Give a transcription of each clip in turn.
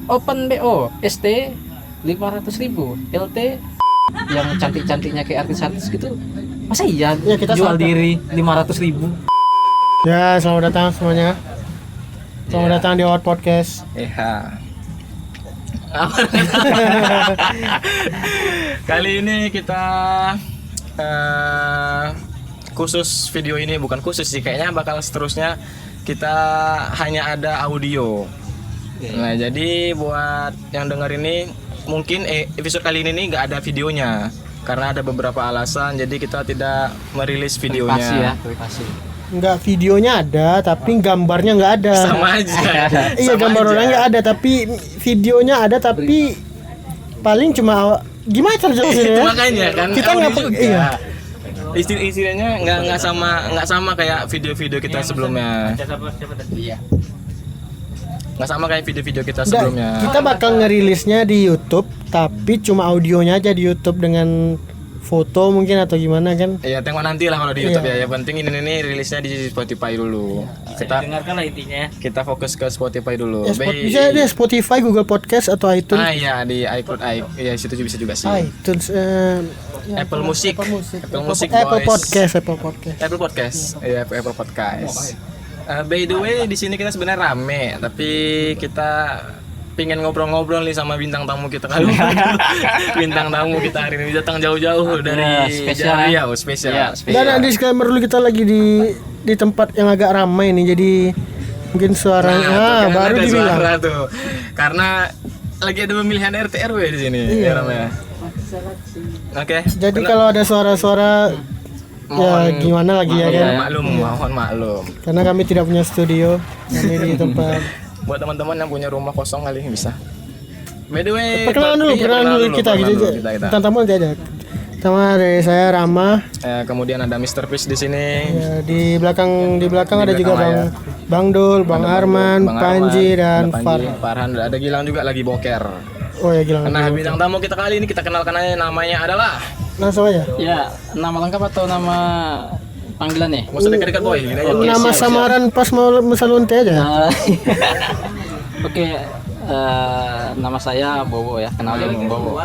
Open BO ST 500.000, LT yang cantik-cantiknya kayak artis-artis gitu. Masa iya Ya, kita jual sama. diri 500.000? Ya, selamat datang semuanya. Selamat datang di Award Podcast. Kali ini kita khusus video ini, bukan khusus sih, kayaknya bakal seterusnya kita hanya ada audio. Nah, jadi buat yang denger ini mungkin episode kali ini nih nggak ada videonya karena ada beberapa alasan, jadi kita tidak merilis videonya. Privasi. Enggak, videonya ada tapi gambarnya enggak ada. Sama aja. Iya, Sama gambar aja. orangnya enggak ada tapi videonya ada, tapi paling cuma gimana cara jelasinnya Itu ya? makanya kan Kita audio nggak juga. iya. Istilahnya nggak sama kayak video-video kita sebelumnya. Iya. Nggak sama kayak video-video kita Enggak, sebelumnya. kita bakal ngerilisnya di YouTube tapi cuma audionya aja di YouTube dengan foto mungkin atau gimana kan? Ya tengok nanti lah kalau di YouTube Iya. ya. Yang penting ini rilisnya di Spotify dulu. Dengarkan lah intinya. Kita fokus ke Spotify dulu. Ya, bisa deh Spotify, Google Podcast atau iTunes. Iya di iCloud, ya situ bisa juga sih. iTunes, Apple Music. Apple Music, Apple Music, Apple boys. Podcast, Apple Podcast. Apple Podcast. Iya, Apple Podcast. By the way, di sini kita sebenarnya rame, tapi kita pingin ngobrol-ngobrol nih sama bintang tamu kita kali ini. Bintang tamu kita hari ini datang jauh-jauh dari spesial ya. Riau, spesial. Iya, Dan disclaimer dulu, kita lagi di tempat yang agak ramai nih, jadi mungkin suaranya tuh kan baru ada dibilang. suara tuh. Karena lagi ada pemilihan RT RW di sini. Iya. Ya, namanya. Oke. Jadi kalau ada suara-suara ya gimana lagi ya kan? Mohon maklum. Karena kami tidak punya studio, kami di tempat. Buat teman-teman yang punya rumah kosong kali ini bisa. By the way, Perkenalan dulu kita gitu aja. Tentang tamu nanti aja. Pertama dari saya Rama. Kemudian ada Mr. Peace di sini. Ya, di belakang ada Di juga belakang Bang Dul, Bang Arman, Bang Panji dan ada Panji, Farhan, ada Gilang juga lagi boker. Oh ya, Gilang. Nah, bintang tamu kita kali ini kita kenalkan aja, namanya adalah. Langsung aja. Ya, nama lengkap atau nama panggilan nih? Nggak usah dekat-dekat boy, gini aja. Nama samaran pas mau mesalunte aja. Oke, nama saya Bowo ya, kenalin Bowo.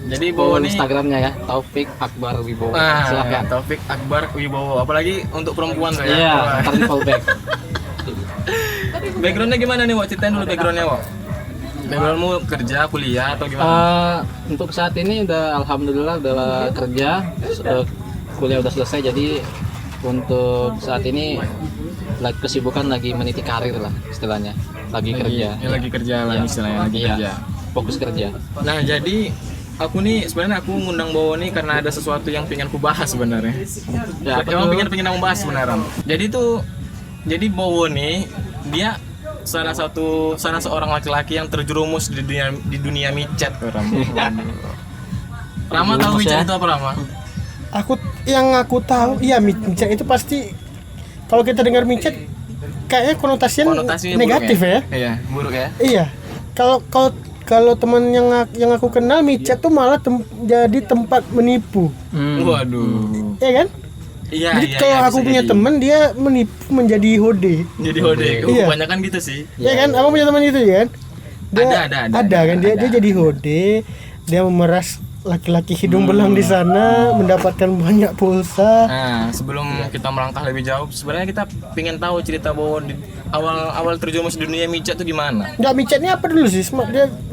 Jadi Bowo Bowo nih. Instagramnya ya, Taufik Akbar Wibowo. Silakan. Taufik Akbar Wibowo. Apalagi untuk perempuan saya. Iya, ntar di fallback. Backgroundnya gimana nih, Wak? Ceritain dulu backgroundnya, Wak. Backgroundmu kerja, kuliah atau gimana? Untuk saat ini alhamdulillah udah kerja, kuliah udah selesai, jadi untuk saat ini kesibukan lagi meniti karir lah istilahnya, lagi kerja. Ya, lagi kerja lah Iya. istilahnya, lagi Iya, kerja. fokus kerja. Nah, jadi aku nih sebenarnya aku ngundang Bowo nih karena ada sesuatu yang pengen ku bahas sebenarnya. Ya, apa Emang tuh? pengen aku bahas sebenarnya. Jadi Bowo nih dia salah seorang laki-laki yang terjerumus di dunia micet, Rama tahu Terjerumus micet ya? itu apa, Rama? Aku tahu, iya micet itu pasti kalau kita dengar micet kayaknya konotasinya negatif buruk ya. Iya, buruk ya. Iya. Kalau teman yang aku kenal, micet tuh malah jadi tempat menipu. Waduh. Iya kan? Iya, Jadi kalau aku bisa punya jadi. teman, dia menipu menjadi hode. Jadi hode. Iya. Kebanyakan gitu sih. Iya kan? Abang punya teman gitu ya kan? Ada Kan dia jadi hode, dia memeras laki-laki hidung belang di sana, mendapatkan banyak pulsa. Nah, sebelum kita melangkah lebih jauh, sebenarnya kita pengen tahu cerita Bowo di awal terjerumus di dunia micet itu gimana? Enggak, micetnya apa dulu sih?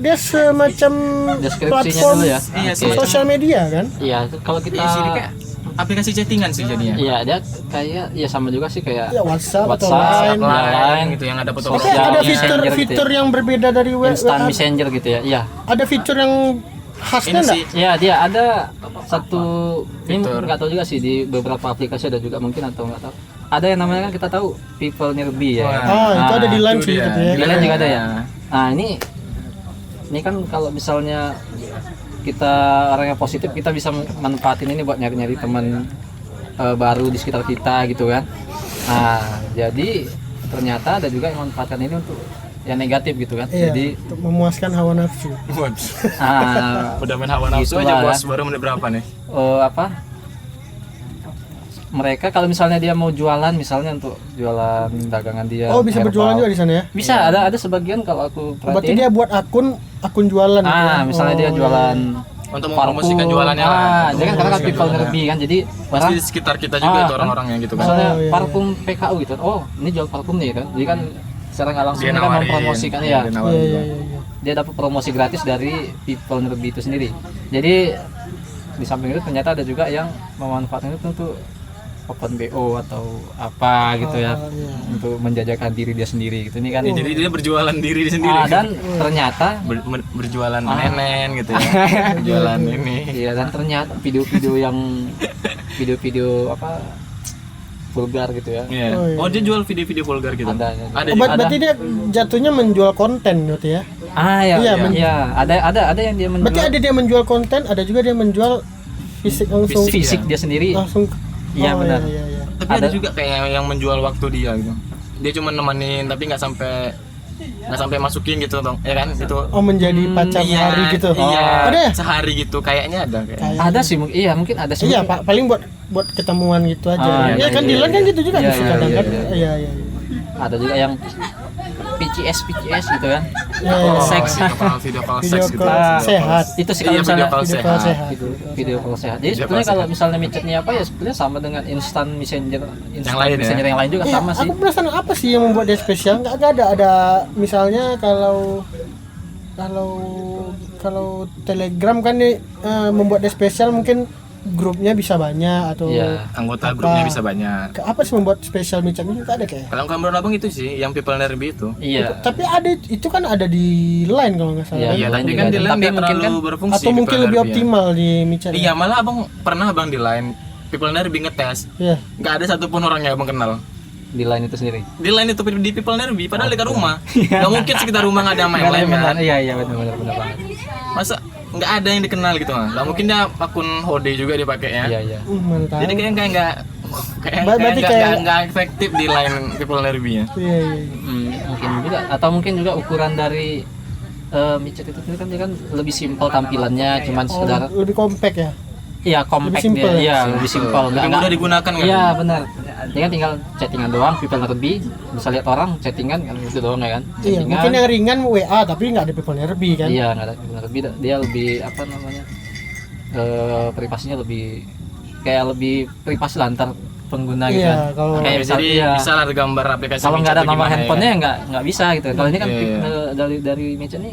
Dia semacam Deskripsinya platform dulu ya. Iya, Oke. sosial media kan? Iya, kalau kita Di sini kayak aplikasi chattingan sih jadinya. iya, dia kayak ya sama juga sih kayak Ya WhatsApp atau WhatsApp, Line. Line gitu yang ada Tapi foto-foto. Sosial ada Messenger gitu fitur ya. yang berbeda dari instant WhatsApp. messenger gitu ya. Iya. Ada fitur yang khasnya Ini enggak? sih Iya, dia ada satu ini Fitur. nggak tahu juga sih, di beberapa aplikasi ada juga mungkin atau nggak tahu. Ada yang namanya kan kita tahu people nearby ya. Wah. Ah, itu ada di Line itu sih dia. gitu ya. Di Line juga ada ya. Nah, ini kan kalau misalnya kita orang yang positif, kita bisa manfaatin ini buat nyari-nyari teman baru di sekitar kita gitu kan. Nah, jadi ternyata ada juga yang manfaatkan ini untuk yang negatif gitu kan. Iya, Jadi untuk memuaskan hawa nafsu. Udah main hawa nafsu Gitu aja lah, bos, baru menit berapa nih? apa mereka kalau misalnya dia mau jualan, misalnya untuk jualan dagangan dia. Oh, bisa herbal. berjualan juga di sana ya? Bisa, ada sebagian kalau aku Berarti perhatiin. dia buat akun jualan gitu ya? Misalnya dia Oh, jualan untuk mempromosikan jualannya lah. dia kan karena kan people ngerti kan, jadi Pasti orang di sekitar kita juga itu orang-orang yang gitu kan. misalnya Oh, iya. parfum PKU gitu, oh ini jual parfum nih kan, jadi kan secara nggak langsung Dia dia kan nawarin, mempromosikan dia ya, nawarin Iya, juga. iya, iya. dia dapat promosi gratis dari people ngerti itu sendiri. Jadi di samping itu ternyata ada juga yang memanfaatkan itu untuk open BO atau apa gitu ya, iya. untuk menjajakan diri dia sendiri gitu. Ini kan Jadi dia berjualan diri sendiri. dan ternyata Berjualan nenen gitu ya. Jualan ini. iya, dan ternyata video-video apa vulgar gitu ya. Iya. Oh, iya. Oh, dia jual video-video vulgar gitu. Ada. Ada Oh, juga. berarti dia jatuhnya menjual konten gitu ya? Ya, Iya, iya, ada yang dia menjual Berarti ada dia menjual konten, ada juga dia menjual fisik langsung. fisik dia sendiri. Langsung. Iya, Oh, benar. Iya, iya. Tapi ada juga kayak yang menjual waktu dia gitu. Dia cuma nemenin tapi nggak sampai masukin gitu dong. Ya kan? Itu Oh, menjadi pacar hari gitu. Iya. Ada ya? Sehari gitu kayaknya ada kayak. Kayak- Ada sih, mungkin ada sih. Iya, mungkin. Pak, paling buat ketemuan gitu aja. Ah, ya iya, kan iya, di LAN kan iya. gitu juga Iya, bisa iya, kadang iya, kan. iya. Iya, iya. Ada juga yang PCS gitu kan. Iya, iya. Seks. Video call Video seks gitu. call sehat. Itu sih Iya, kalau misalnya video call Video call sehat. sehat. video call sehat. Jadi Video sebetulnya call kalau sehat. misalnya micetnya apa ya sebetulnya sama dengan instant messenger lain ya? messenger yang lain juga Iya, sama sih. aku penasaran apa sih yang membuat dia spesial? Nggak ada misalnya kalau Telegram kan nih membuat dia spesial, mungkin grupnya bisa banyak atau Iya. Anggota Apa? grupnya bisa banyak. apa sih membuat spesial micet ini? Nggak ada kayak. Kalau gambar abang itu sih yang people nerbi itu. Iya. Tapi ada itu kan ada di Line kalau nggak salah. Iya, Iya, lain tapi juga kan ada. di line Tapi dia mungkin terlalu kan berfungsi. Atau mungkin people lebih nerbi ya. optimal di micet. Iya, malah pernah abang di line people nerbi ngetes. Iya. Nggak ada satupun orang yang abang kenal. Di line itu sendiri. Di line itu di people nerbi padahal dekat rumah. Nggak mungkin sekitar rumah nggak ada main lain kan. Iya, benar banget. Masa nggak ada yang dikenal gitu mah. Nggak mungkin dia akun hode juga dipakainya. Iya. Mantap. Jadi kayak nggak Berarti kayak- nggak efektif di line people nerbi ya. Iya, iya. Mungkin juga, atau mungkin juga ukuran dari micet itu sendiri kan dia kan lebih simpel tampilannya, cuman Oh, sekedar lebih compact ya. iya compact Lebih simple dia, ya? iya lebih simpel, Lebih mudah digunakan kan. Iya benar. Dia kan tinggal chattingan doang, people nerbi, bisa lihat orang chattingan kan itu doang ya kan. Iya, Chattingan. mungkin yang ringan WA tapi nggak ada people nerbi kan. Iya nggak ada people nerbi, dia lebih apa namanya privasinya lebih kayak lebih privasi lah antar pengguna gitu Iya, kan. kalau- Kayak Jadi iya. bisa lah gambar aplikasi. Kalau nggak ada micet tuh nomor gimana ya handphonenya kan? nggak bisa gitu. Kalau ini kan Iya. dari micet ini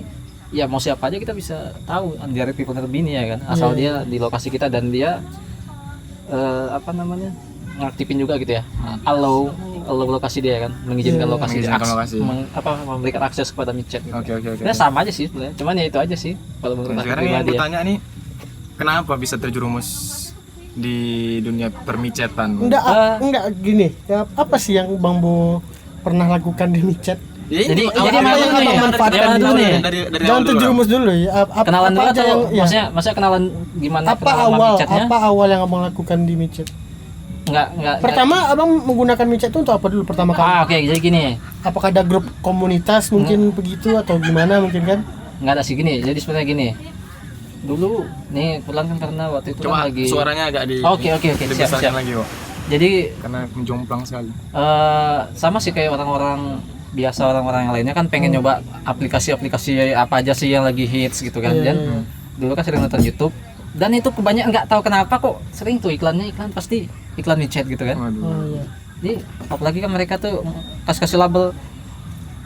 ya mau siapa aja kita bisa tahu dari people nerbi ini ya kan. Asal Iya. dia di lokasi kita dan dia apa namanya ngaktifin juga gitu ya. allow lokasi dia kan, mengizinkan Iya. lokasi dia, Mengizinkan lokasi. memberikan akses kepada micet. Gitu. Oke. Sebenarnya sama aja sih sebenarnya. Cuman ya itu aja sih kalau menurut aku Sekarang yang pribadi ya. bertanya nih, kenapa bisa terjerumus di dunia permicetan? Enggak gini. Ya, apa sih yang Bang Bo pernah lakukan di micet? Ya, Jadi awal- mana awal dulu dari- nih? manfaatkan Yang mana dulu dulu nih? dari Jangan awal dulu, terjerumus dulu ya. Kenalan dulu aja atau ya. maksudnya kenalan gimana apa kenalan sama awal micetnya? apa awal yang Abang lakukan di micet? Enggak. Pertama Abang menggunakan micet itu untuk apa dulu pertama kali? Oke, jadi gini. Apakah ada grup komunitas mungkin begitu atau gimana mungkin kan? Nggak ada sih gini, jadi sebenarnya gini dulu nih pulang kan karena waktu itu Coba kan lagi suaranya agak Oke, dibesarkan siap. lagi kok. Jadi Karena menjomplang sekali. sama sih kayak orang-orang biasa, orang-orang yang lainnya kan pengen nyoba aplikasi-aplikasi apa aja sih yang lagi hits gitu kan. Iya, Dan iya. dulu kan sering nonton YouTube dan itu kebanyakan nggak tahu kenapa kok sering tuh iklan pasti iklan micet gitu kan. Waduh. Oh iya. Jadi apalagi kan mereka tuh kasih label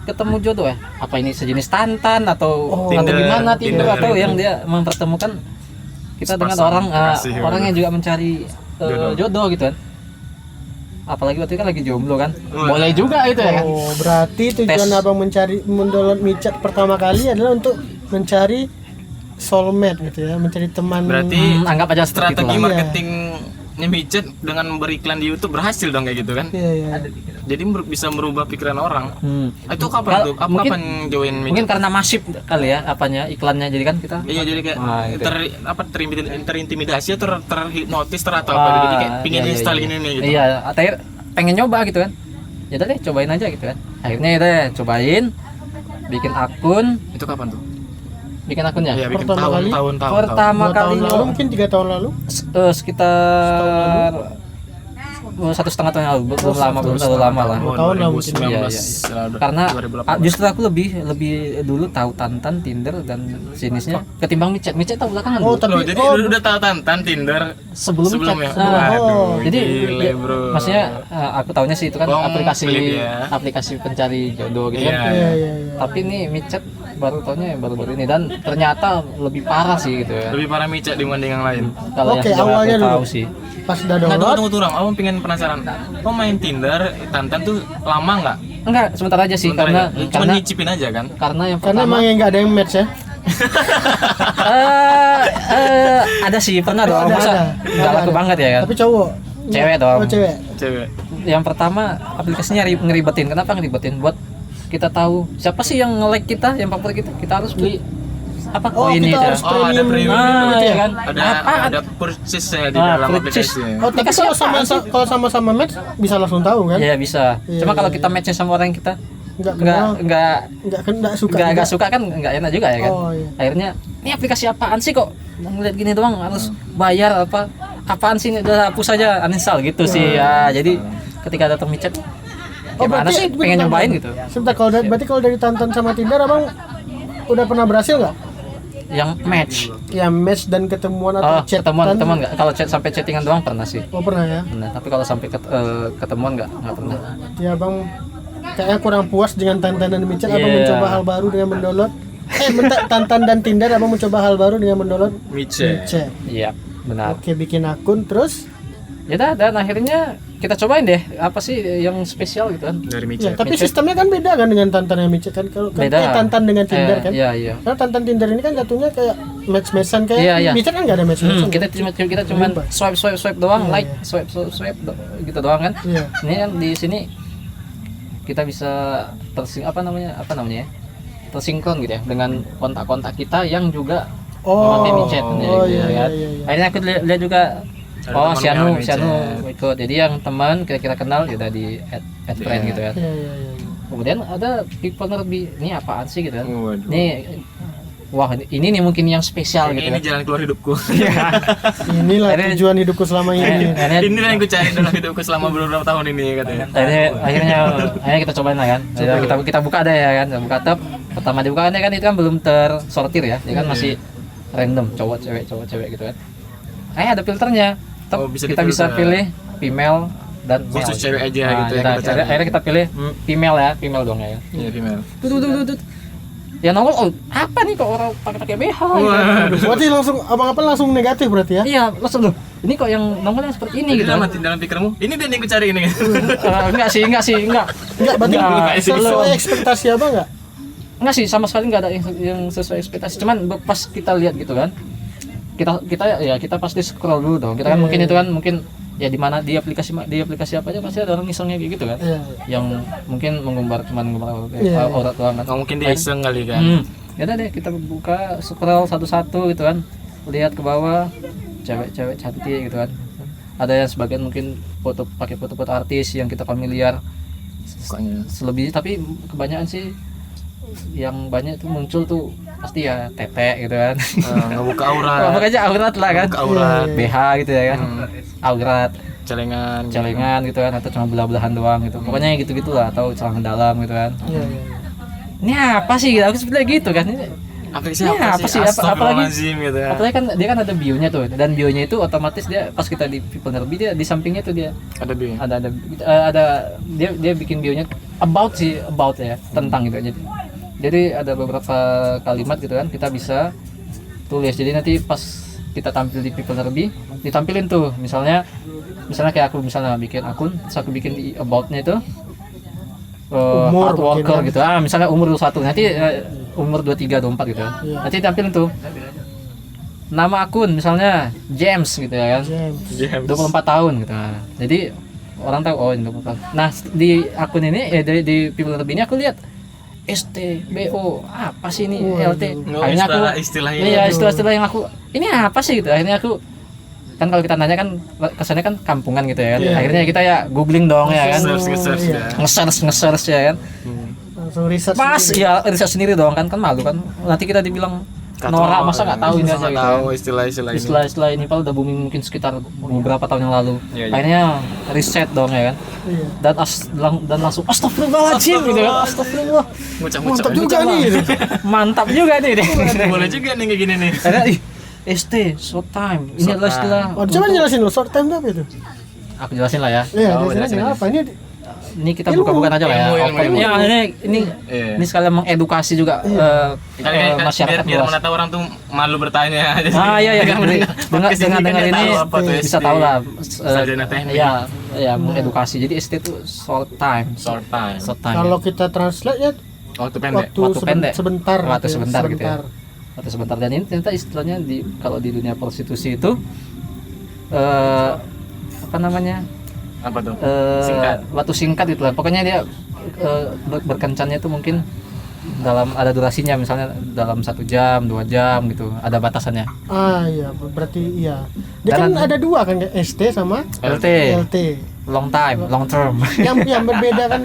ketemu jodoh ya, apa ini sejenis tantan atau Tinder, gimana Tinder atau gitu. yang dia mempertemukan kita dengan Sepasang orang kekasih, orang gitu. yang juga mencari jodoh gitu kan. Apalagi waktu itu kan lagi jomblo kan, boleh juga itu ya kan. Oh, berarti tujuan Tes. Abang mendownload micet pertama kali adalah untuk mencari soulmate gitu ya, mencari teman. Berarti Anggap aja seperti strategi itulah. marketingnya micet dengan beriklan di YouTube berhasil dong kayak gitu kan? Iya, iya. Jadi bisa merubah pikiran orang. Itu kapan Kalau- tuh? mungkin- Kapan join micet? Mungkin karena masif kali ya apanya iklannya, jadi kan kita Iya, jadi kayak gitu. terintimidasi atau terhipnotis atau apa gitu. Jadi kayak pingin iya, install iya. ini nih gitu. Iya, akhirnya pengen nyoba gitu kan. Ya udah deh, cobain aja gitu kan. Akhirnya ya deh, cobain bikin akun, Itu kapan tuh? bikin akunnya. Iya, bikin Pertama kali? tahun. Pertama 2 tahun kali lalu, mungkin 3 tahun lalu. sekitar 1,5 tahun yang lalu, belum lama, belum terlalu lama lah. tahun lah mungkin. 2019 Iya, Karena 2018. justru aku lebih dulu tahu Tantan, Tinder dan jenisnya ketimbang micet. Micet tahu belakangan. Oh, dulu. tapi Loh, jadi udah tahu Tantan, Tinder Sebelumnya. sebelumnya. Oh, Jadi gile, bro. maksudnya aku tahunya sih itu kan Bang, aplikasi pelit ya. aplikasi pencari jodoh gitu kan. Iya. Iya. Tapi ini micet baru taunya yang baru-baru ini dan ternyata lebih parah sih gitu ya. Lebih parah micet dibanding yang lain. Kalau Oke, yang sudah awalnya aku dulu. tahu sih. Pas udah Nah, download, tunggu orang, aku pengen penasaran. Kau main Tinder, Tantan tuh lama nggak? Enggak, sebentar aja sih Sebentar karena ya? Cuma karena nyicipin aja kan? karena yang karena pertama emang nggak ada yang match ya. ada sih pernah dong. Ada, Masa ada. nggak laku Ada. banget ya kan? Tapi cowok. Cewek dong. Oh, cewek. Cewek. Yang pertama aplikasinya ngeribetin. Kenapa ngeribetin? Buat kita tahu siapa sih yang nge-like kita, yang favorit kita. Kita harus beli apa Oh, koin kita itu. harus Oh, ada premium Ah, gitu ya ya? kan? Ada purchase-nya di Ah, dalam purchase. aplikasi. Oh, tapi Dikasih kalau apaan sih? kalau sama-sama match bisa langsung tahu kan? Iya bisa. Iya, Cuma kalau iya, kita matchnya sama orang yang kita Nggak nggak kenal. nggak Nggak suka. nggak juga. suka kan nggak enak juga ya kan. Oh, iya. Akhirnya ini aplikasi apaan sih kok ngeliat gini doang harus bayar apa? Apaan sih ini udah hapus aja uninstall gitu sih ya. Jadi ketika datang micet gimana sih gue pengen bentar, nyobain Bang. gitu. Sebentar, berarti kalau dari Tantan sama Tinder abang udah pernah berhasil nggak? Yang match. Ya match dan ketemuan Oh, atau chat? ketemuan nggak? Kalau chat sampai chattingan doang pernah sih. Oh pernah ya? Nah, tapi kalau sampai ketemuan nggak pernah. Ya bang, kayaknya kurang puas dengan Tantan dan Micet. Abang Iya. mencoba hal baru dengan mendownload. Bentar, Tantan dan Tinder abang mencoba hal baru dengan mendownload Micet. Micet. Iya, benar. Oke, bikin akun terus. Ya dah, dan akhirnya kita cobain deh apa sih yang spesial gitu kan. Dari Ya, Micet. tapi Micet. sistemnya kan beda kan dengan Tantan dan Micet kan? Kalau kan Beda. Tantan dengan Tinder kan? Iya. Karena Tantan Tinder ini kan jatuhnya kayak match-matchan kayak Iya. Micet kan nggak ada match-matchan. Kita cuma swipe doang, Iya, like, iya. swipe gitu doang kan. Iya. Ini kan di sini kita bisa apa namanya ya? Tersinkron gitu ya dengan kontak-kontak kita yang juga memakai micet ya, oh, gitu iya, kan. iya, iya. Akhirnya aku lihat juga Ada teman si yang Anu micet. ikut. Jadi yang teman kira-kira kenal ya udah di add friend Iya. gitu kan. Iya, iya, iya. Kemudian ada people lebih ini apaan sih gitu kan. Waduh. Ini wah ini nih mungkin yang spesial gitu Ini kan. jalan keluar hidupku. Inilah Akhirnya- tujuan hidupku selama ini. Akhirnya Ini yang ku cari dalam hidupku selama beberapa tahun ini katanya. akhirnya kita cobain lah kan. Kita buka deh ya kan. Kita buka tab. Pertama dibuka kan itu kan belum tersortir ya. Dia kan masih random cowok cewek gitu kan. Ada filternya. Tab, Oh, bisa kita bisa difilter. pilih female dan male. Khusus cewek aja Nah, gitu yang kita cari. akhirnya kita pilih female ya, female dong ya. Iya, female. Tut. Ya nongol, oh apa nih kok orang pakai BH gitu. Waduh. Berarti langsung negatif berarti ya? Iya, langsung loh. Ini kok yang nongol yang seperti ini gitu. Dalam dalam pikirmu, ini dia yang ku cari ini. Enggak sih. Enggak, berarti Enggak, sesuai ekspektasi abang enggak? Enggak sih, sama sekali enggak ada yang sesuai ekspektasi. Cuman pas kita lihat gitu kan. Kita pasti scroll dulu dong. Kita kan mungkin itu kan mungkin ya di mana di aplikasi apa aja pasti ada orang isengnya kayak gitu kan. Iya. Yang mungkin menggambar Iya. aurat doang kan. Oh, mungkin dia iseng kali kan. Ya udah deh kita buka scroll satu-satu gitu kan. Lihat ke bawah cewek-cewek cantik gitu kan. Ada yang sebagian mungkin pakai foto-foto artis yang kita familiar. Pokoknya. Selebihnya tapi kebanyakan sih yang banyak itu muncul tuh pasti ya tete gitu kan. Ngebuka aurat. Apa aja aurat lah kan. Ngebuka aurat. BH gitu ya kan. Aurat, Celengan. celengan gitu kan atau cuma belah-belahan doang gitu. Pokoknya gitu-gitu lah atau celana dalam gitu kan. Iya. Ini apa sih gitu? Aku sebenarnya gitu kan. Ini Apa Ini apa sih? Apalagi Astagfirullahaladzim gitu ya. apalagi kan dia kan ada bio-nya tuh dan bio-nya itu otomatis dia pas kita di People Nerbi dia di sampingnya tuh dia Ada bi. ada dia bikin bio-nya about ya tentang gitu jadi ada beberapa kalimat gitu kan kita bisa tulis jadi nanti pas kita tampil di People Nerbi ditampilin tuh misalnya kayak aku bikin akun terus aku bikin di about-nya itu Umur hard worker mungkin, gitu misalnya umur 21 nanti umur 23 24 gitu Iya. nanti tampilin tuh nama akun misalnya James gitu ya kan James. 24 tahun gitu. Nah, jadi orang tahu oh ini 24 tahun. Nah, di akun ini di People Nerbi ini aku lihat STBO apa sih ini LT. Akhirnya aku istilahnya. iya istilah-istilah yang aku ini apa sih gitu. Akhirnya aku kan kalau kita nanya kan kesannya kan kampungan gitu ya kan. Iya. Akhirnya kita ya googling dong ya kan. Nge-search Iya. ya. Nge-search ya kan. Langsung research. Pas sendiri. ya riset sendiri dong kan malu kan. Nanti kita dibilang Norak masa nggak tahu ini aja nggak gitu. tahu istilah-istilah ini. Istilah ini Pal udah booming mungkin sekitar beberapa tahun yang lalu. Iya, iya. Akhirnya riset dong ya kan. Iya. Dan langsung astagfirullahaladzim gitu kan. Astagfirullah. Mucak-mucak. Mantap juga nih. Mantap juga nih. Boleh juga nih kayak gini nih. Karena ST short time. Ini Short adalah time. istilah. Oh, coba jelasin dulu short time itu apa itu? Aku jelasin lah ya. Iya, Oh, jelasin jelasin apa? Ini kita Ilmu. buka-bukan aja lah ya. Ilmu. Ya ini Iya. sekalian mengedukasi juga masyarakat biar luas. mana tahu orang tuh malu bertanya. Iya Dengan dengar ini ini apa tuh bisa SD. tahu lah. Sarjana teknik. Ya mengedukasi. Jadi ST itu short time. Short time. Short time. Kalau kita translate ya Waktu pendek. Waktu pendek. sebentar. Waktu sebentar gitu ya. sebentar. Waktu sebentar, dan ini ternyata istilahnya kalau di dunia prostitusi itu apa namanya? Apa tuh? Singkat. Waktu singkat gitu lah. Pokoknya dia berkencannya itu mungkin ada durasinya, misalnya dalam 1 jam, 2 jam gitu, ada batasannya. Ah iya, berarti iya. Dia Dan kan ada dua kan, ST sama LT, LT. long time, long term. Yang berbeda kan,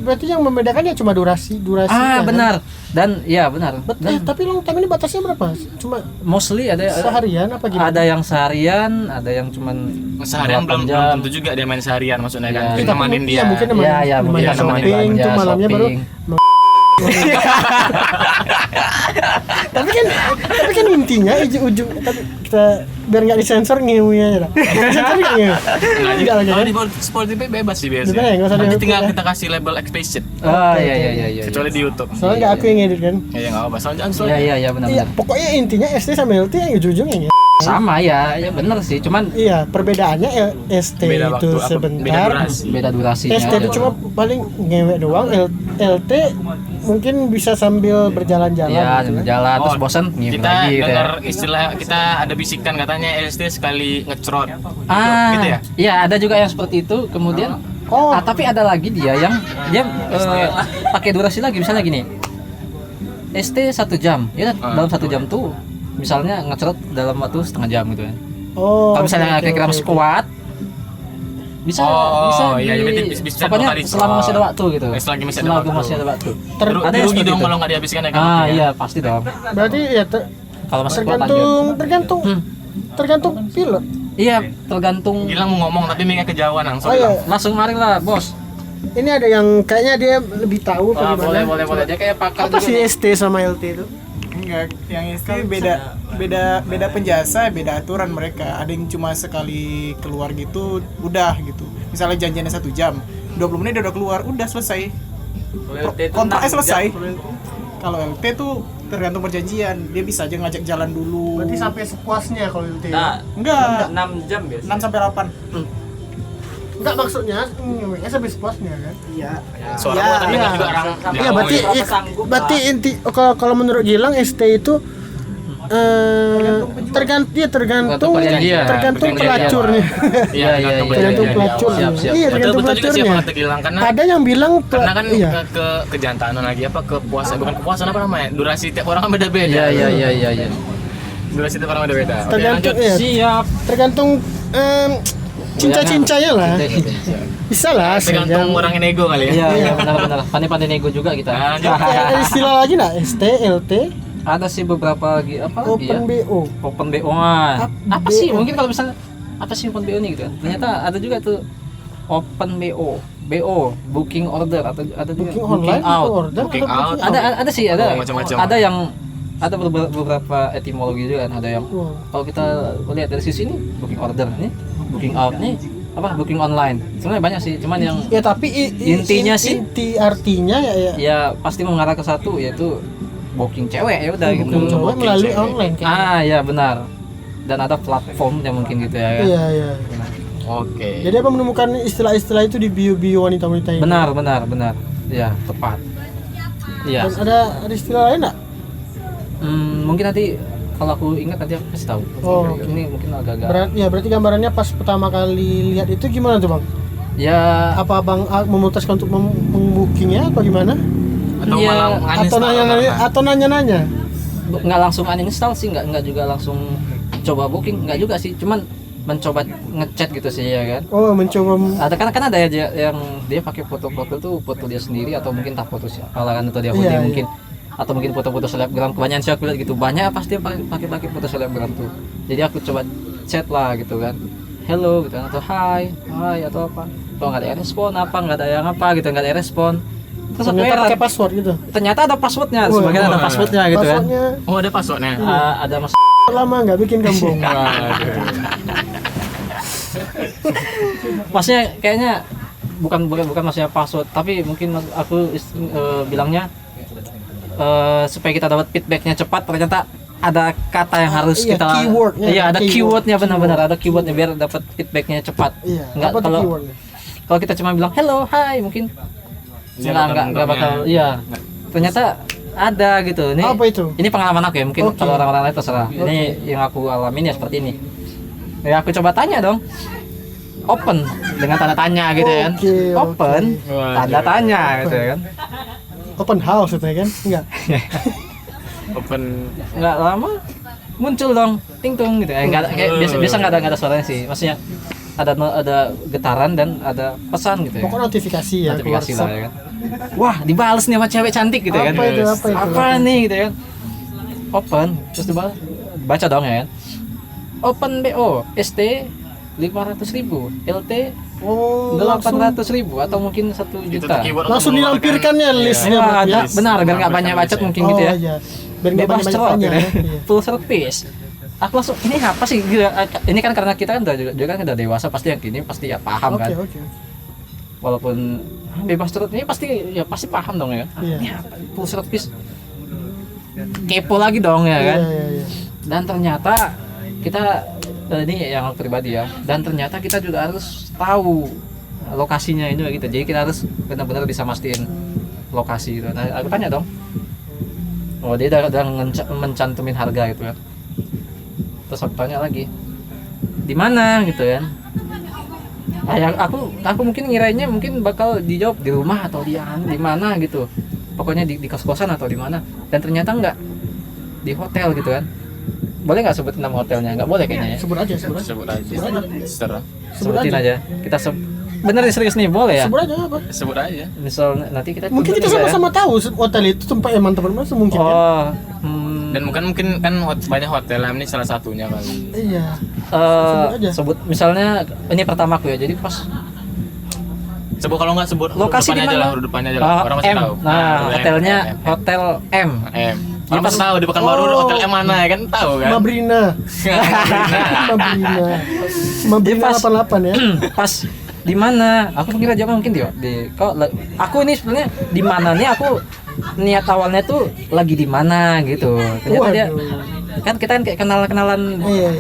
berarti yang membedakan ya cuma durasi kan? Benar. Dan ya benar. Dan Tapi long time ini batasnya berapa? Cuma mostly ada seharian apa gimana? ada yang seharian, ada yang cuman Seharian 8 belum jam. tentu juga dia main seharian maksudnya kan. Iya. Kita nemenin dia. Iya, mungkin nemenin, Iya, mungkin nemenin nemenin shopping belanja, tuh malamnya baru. shopping. tapi kan intinya ujung tapi kita biar nggak disensor ngewe ya. Disensor nggak ngewe? Enggak lagi. Kalau di Spotify bebas sih Bebas ya, biasanya. nggak usah Nanti di-upload tinggal ya. kita kasih label explicit. Iya. Kecuali di YouTube. Soalnya nggak aku yang edit kan. Ya nggak apa. Soalnya Iya benar. Iya, pokoknya intinya ST sama LT yang ujung-ujungnya ya. Sama ya benar sih, cuman Iya, perbedaannya ST beda itu waktu, beda sebentar. durasi. beda durasinya. ST itu cuma paling ngewek doang. LT mungkin bisa sambil berjalan-jalan. Iya, gitu kan. jalan terus bosan ngirim kita lagi gitu ya. dengar istilah, kita ada bisikan katanya LSD sekali ngecrot. Gitu ya? Iya, ada juga yang seperti itu. Kemudian Oh. tapi ada lagi dia yang dia pakai durasi lagi, misalnya gini. ST 1 jam. Ya dalam 1 jam tuh misalnya ngecerot dalam waktu setengah jam gitu kan. Oh. Kalau misalnya oke, kira-kira oke, oke. squat bisa iya, berarti bisa pokoknya berapa kali selama masih ada squat. waktu gitu. Selagi masih ada Selagi waktu. masih ada waktu. Ter- Ada yang Rugi seperti dong itu. kalau nggak dihabiskan ya kan. Iya, pasti dong. Berarti ya Kalau masih squat lanjut. tergantung pilot. Iya, tergantung. Gilang mau ngomong tapi mikirnya kejauhan langsung. Oh iya, Langsung mari lah, Bos. ini ada yang kayaknya dia lebih tahu apa gimana. boleh. Dia kayak pakar Apa juga sih nih. ST sama LT itu? Enggak, yang itu beda penjasa, beda aturan mereka. Ada yang cuma sekali keluar gitu, udah gitu. Misalnya janjiannya 1 jam, 20 menit dia udah keluar, udah selesai. Kontraknya selesai. Kalau LT tuh tergantung perjanjian, dia bisa aja ngajak jalan dulu. Berarti sampai sepuasnya kalau LT. Enggak, 6 jam biasa. 6 sampai 8. Enggak, maksudnya ngeweknya sampai sepuasnya kan? Iya. Suara Iya, gua tapi iya. kan juga orang. Iya, berarti inti kalau menurut Gilang ST itu tergantung perjanjian. tergantung Perjanjian. pelacurnya. Iya, Tergantung pelacur. Siap. Iya, tergantung Betul juga sih apa pelacurnya. kata Gilang, karena Ada yang bilang kan iya. ke kejantanan lagi apa kepuasan, bukan kepuasan apa namanya, durasi tiap orang kan beda-beda. Iya. Durasi tiap orang beda-beda. Oke, Tergantung lanjut. iya. Siap. Tergantung cinta-cintanya lah. Bisa lah. Tergantung orang yang nego kali ya. Iya, benar. Pandai-pandai nego juga kita. Lanjut. Ada istilah lagi nggak? ST, LT, Ada sih beberapa lagi apa lagi ya? Open BO. Open BO. Apa BO. sih? Mungkin kalau misalnya apa sih Open BO ini gitu kan? Ternyata ada juga tuh Open BO, booking order atau ada juga Booking online out. atau order Booking atau out. Ada sih, ada. Oh, macam-macam. Ada yang ada beberapa etimologi juga kan, ada yang Oh. kalau kita lihat dari sisi ini booking order nih, booking out nih, apa booking online. Sebenarnya banyak sih, cuman yang Ya tapi Intinya sih- inti artinya ya ya pasti mengarah ke satu, yaitu booking cewek ya udah gitu. booking cewek melalui cewek. online kayaknya. Ya benar. Dan ada platformnya mungkin gitu ya kan. Iya. Oke. Jadi apa menemukan istilah-istilah itu di bio-bio wanita-wanita ini? Benar. Ya, tepat. Iya. Dan ada istilah lain nggak? Mungkin nanti kalau aku ingat nanti aku kasih tahu. Oh, oke. Ini mungkin agak-agak. Berarti gambarannya pas pertama kali lihat itu gimana tuh bang? Ya, Apa bang memutuskan untuk membookingnya apa gimana? Atau Iya, malah Atau nanya-nanya? Atau nanya-nanya? nggak langsung uninstall sih, nggak juga langsung coba booking, nggak juga sih, cuman mencoba ngechat gitu sih ya kan. Oh, mencoba. Ada kan ada aja yang dia pakai foto profil tuh foto dia sendiri atau mungkin tak foto siapa lah kan, atau dia Iya, mungkin atau mungkin foto-foto selebgram. Kebanyakan sih aku lihat gitu, banyak pasti yang pakai foto selebgram tuh. Jadi aku coba chat lah gitu kan, hello gitu kan, atau hai atau apa. Kalau nggak ada respon apa, nggak ada yang apa gitu, nggak ada respon. Terus aku Ternyata heran, pakai password gitu. ternyata ada passwordnya, Wah, sebagian ada passwordnya gitu kan. Passwordnya Oh, ada passwordnya. Ada mas lama nggak bikin gambung. maksudnya kayaknya bukan maksudnya password, tapi mungkin aku bilangnya supaya kita dapat feedbacknya cepat, ternyata ada kata yang harus Iya, kita keywordnya. iya ada keywordnya, Keyword. benar-benar ada keywordnya biar dapat feedbacknya cepat. Iya. Nggak Apa tuh kalau keywordnya? kalau kita cuma bilang hello hai mungkin Dia nggak bakal, iya ternyata ada gitu. Ini Apa itu? ini pengalaman aku ya, mungkin Oke. kalau orang-orang lain terserah. Ini yang aku alamin ya seperti ini. Ya aku coba tanya dong, open dengan tanda tanya gitu kan, Oke, open oke. tanda tanya gitu kan. Open house itu kan? Enggak. Open. Nggak lama muncul dong ting tung gitu. Nggak kayak biasa nggak ada suaranya sih, maksudnya ada getaran dan ada pesan gitu ya. Pokoknya notifikasi ya. Notifikasi keluar lah ya kan. Wah dibales nih sama cewek cantik gitu kan. Apa itu? Apa itu? Apa nih gitu kan. Open terus dibalas, baca dong ya kan. Open BO ST 500.000 LT Oh, 800.000 atau mungkin 1 Itu juta. keyword langsung untuk dilampirkan ya mengeluarkan- listnya. Ya, berarti ada, ya? benar biar nggak banyak bacot mungkin gitu ya. Iya. Biar nggak Bebas banyak cerot tanya. gitu ya. Iya. Full service. Aku langsung ini apa sih? Gila, ini kan karena kita kan juga kan udah dewasa, pasti yang ini pasti ya paham kan. Oke. Walaupun bebas cerot ini pasti paham dong ya. Iya. Ini apa? Full service. Kepo lagi dong ya kan. Iya. Dan ternyata kita ini yang pribadi ya. Dan ternyata kita juga harus tahu lokasinya itu gitu. Jadi kita harus benar-benar bisa mastiin lokasi itu. Nah, aku tanya dong. Oh, dia udah mencantumin harga gitu kan. Terus aku tanya lagi. Di mana gitu kan. Nah, ya aku mungkin ngirainnya mungkin bakal dijawab di rumah atau di mana gitu. Pokoknya di kos-kosan atau di mana. Dan ternyata enggak. Di hotel gitu kan. Boleh nggak sebutin nama hotelnya? Nggak boleh kayaknya ya. Sebut aja. Sebut aja. Terserah. Sebutin aja. Kita bener serius nih, boleh ya? Sebut aja apa? Sebut aja. Misal nanti kita Mungkin kita sama-sama tahu hotel itu tempat yang mantap mana mungkin kan? Oh, Dan mungkin kan banyak hotel, ini salah satunya kali. Iya. aja. sebut misalnya ini pertamaku ya. Jadi pas Sebut, kalau nggak sebut lokasi di depannya aja lah, mana? huruf depannya aja lah. Orang masih M. tahu. Nah, hotelnya M. Hotel M. M. Orang masih tahu di Pekanbaru hotel M mana ya kan, tahu kan? Mabrina. Mabrina Pas- 88 ya. Pas di mana? Aku kira jawab mungkin aku ini sebenarnya di mana nih, aku niat awalnya tuh lagi di mana gitu. Ternyata dia kan kita kan kayak kenalan Iya.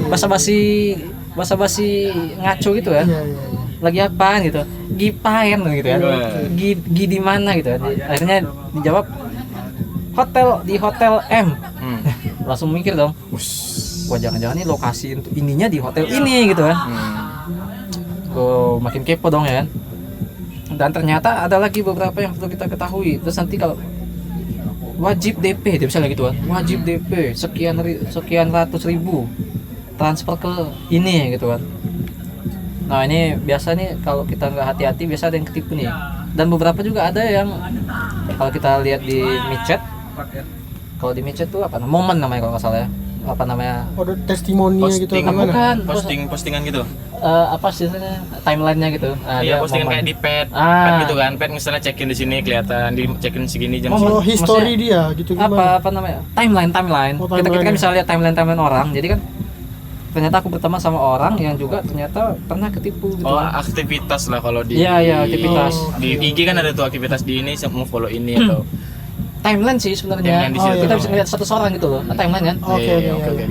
basa-basi ngaco gitu kan. Iya. Lagi apaan gitu, gipain gitu kan, gi di mana gitu kan. Akhirnya dijawab di hotel M. Langsung mikir dong, wah jangan-jangan ini lokasi untuk ininya di hotel ini gitu kan. Oh, makin kepo dong ya kan. Dan ternyata ada lagi beberapa yang perlu kita ketahui. Terus nanti kalau wajib DP, dia misalnya gitu kan, wajib DP sekian ratus ribu transfer ke ini gitu kan. Nah ini biasa nih kalau kita nggak hati-hati biasa ada yang ketipu nih. Dan beberapa juga ada yang kalau kita lihat di micet, kalau di micet tuh apa momen namanya kalau nggak salah ya, apa namanya, Ada testimoninya gitu Posting, gimana? bukan postingan gitu. apa sih istilahnya, timelinenya gitu. Nah, Iya, dia postingan momen. kayak di pet Ah. gitu kan. Pet misalnya check-in di sini kelihatan, di check-in segini jam Oh, segini. history dia gitu gimana? apa namanya, timeline Oh, kita timeline kan ya. bisa lihat timeline orang. Jadi kan ternyata aku berteman sama orang yang juga ternyata pernah ketipu gitu. Oh, aktivitas lah kalau di Iya, aktivitas. Di IG kan ada tuh aktivitas di ini, mau follow ini atau Timeline sih sebenarnya. Timeline di situ. Kita bisa lihat status orang gitu loh. Timeline kan. Oke.